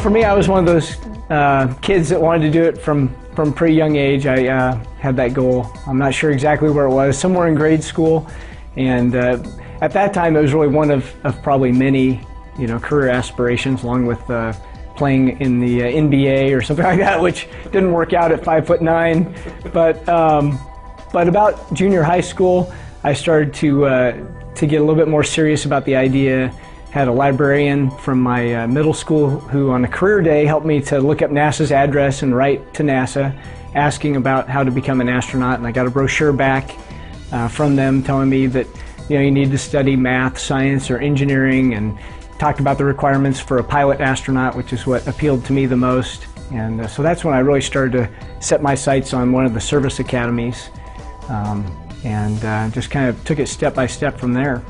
For me, I was one of those kids that wanted to do it from a pretty young age. I had that goal. I'm not sure exactly where it was, somewhere in grade school. And at that time, it was really one of probably many, career aspirations, along with playing in the NBA or something like that, which didn't work out at 5'9". But about junior high school, I started to get a little bit more serious about the idea. Had a librarian from my middle school who on a career day helped me to look up NASA's address and write to NASA asking about how to become an astronaut, and I got a brochure back from them telling me that you need to study math, science, or engineering, and talked about the requirements for a pilot astronaut, which is what appealed to me the most. And so that's when I really started to set my sights on one of the service academies, and just kind of took it step by step from there.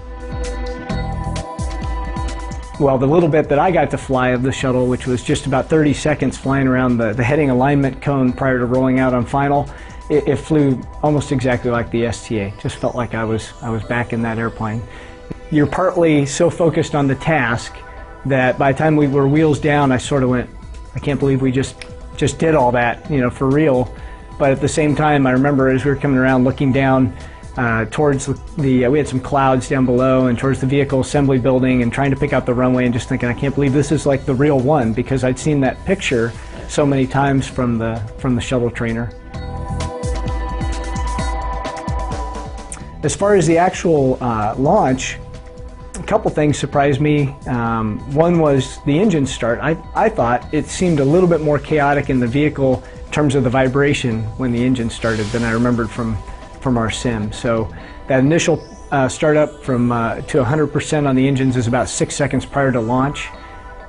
Well, the little bit that I got to fly of the shuttle, which was just about 30 seconds flying around the heading alignment cone prior to rolling out on final, it flew almost exactly like the STA. Just felt like I was back in that airplane. You're partly so focused on the task that by the time we were wheels down, I sort of went, I can't believe we just did all that, for real. But at the same time, I remember as we were coming around looking down towards we had some clouds down below, and towards the vehicle assembly building, and trying to pick out the runway, and just thinking, I can't believe this is like the real one, because I'd seen that picture so many times from the shuttle trainer. As far as the actual launch, a couple things surprised me. One was the engine start. I thought it seemed a little bit more chaotic in the vehicle in terms of the vibration when the engine started than I remembered from our sim. So that initial startup from to 100% on the engines is about 6 seconds prior to launch.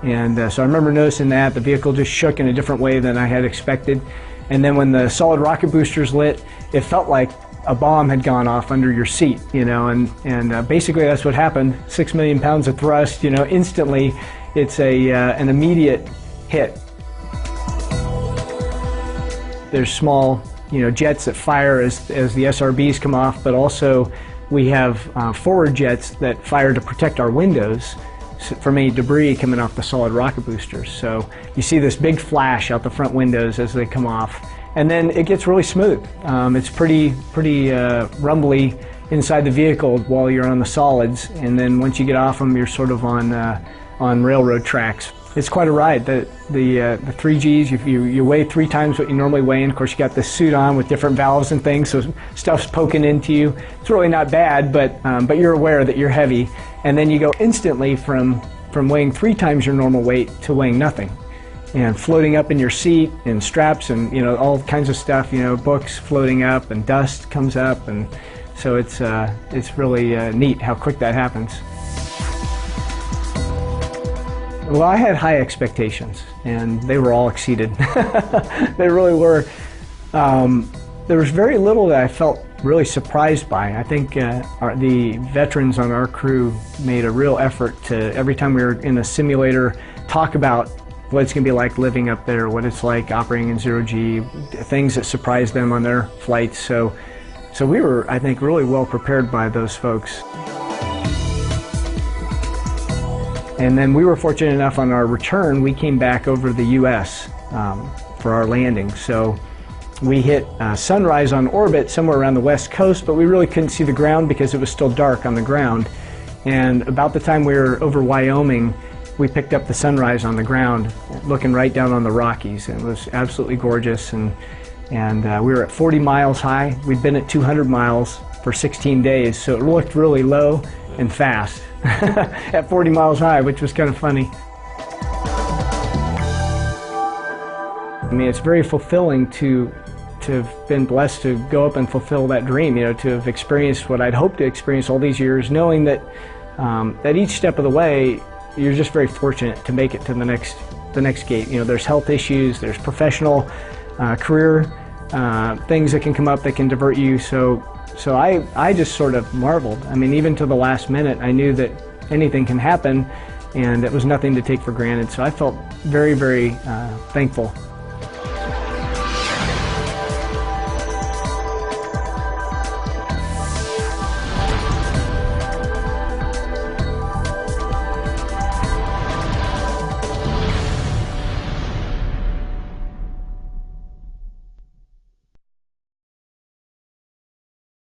And so I remember noticing that the vehicle just shook in a different way than I had expected. And then when the solid rocket boosters lit, it felt like a bomb had gone off under your seat, and basically that's what happened. 6 million pounds of thrust, instantly. It's an immediate hit. There's small jets that fire as the SRBs come off, but also we have forward jets that fire to protect our windows from any debris coming off the solid rocket boosters. So you see this big flash out the front windows as they come off, and then it gets really smooth. It's pretty rumbly inside the vehicle while you're on the solids, and then once you get off them, you're sort of on railroad tracks. It's quite a ride. The 3Gs, you weigh 3 times what you normally weigh, and of course you got this suit on with different valves and things, so stuff's poking into you. It's really not bad, but you're aware that you're heavy, and then you go instantly from weighing 3 times your normal weight to weighing nothing, and floating up in your seat, and straps, and all kinds of stuff. Books floating up, and dust comes up, and so it's really neat how quick that happens. Well, I had high expectations, and they were all exceeded. They really were. There was very little that I felt really surprised by. I think the veterans on our crew made a real effort to, every time we were in a simulator, talk about what it's going to be like living up there, what it's like operating in zero-G, things that surprised them on their flights. So we were, I think, really well prepared by those folks. And then we were fortunate enough on our return, we came back over the US for our landing. So we hit sunrise on orbit somewhere around the west coast, but we really couldn't see the ground because it was still dark on the ground. And about the time we were over Wyoming, we picked up the sunrise on the ground, looking right down on the Rockies. It was absolutely gorgeous, and we were at 40 miles high. We'd been at 200 miles for 16 days, so it looked really low and fast at 40 miles high, which was kind of funny. I mean, it's very fulfilling to have been blessed to go up and fulfill that dream, to have experienced what I'd hoped to experience all these years, knowing that at each step of the way, you're just very fortunate to make it to the next gate. There's health issues, there's professional, career things that can come up that can divert you. So I just sort of marveled. I mean, even to the last minute, I knew that anything can happen, and it was nothing to take for granted. So I felt very, very thankful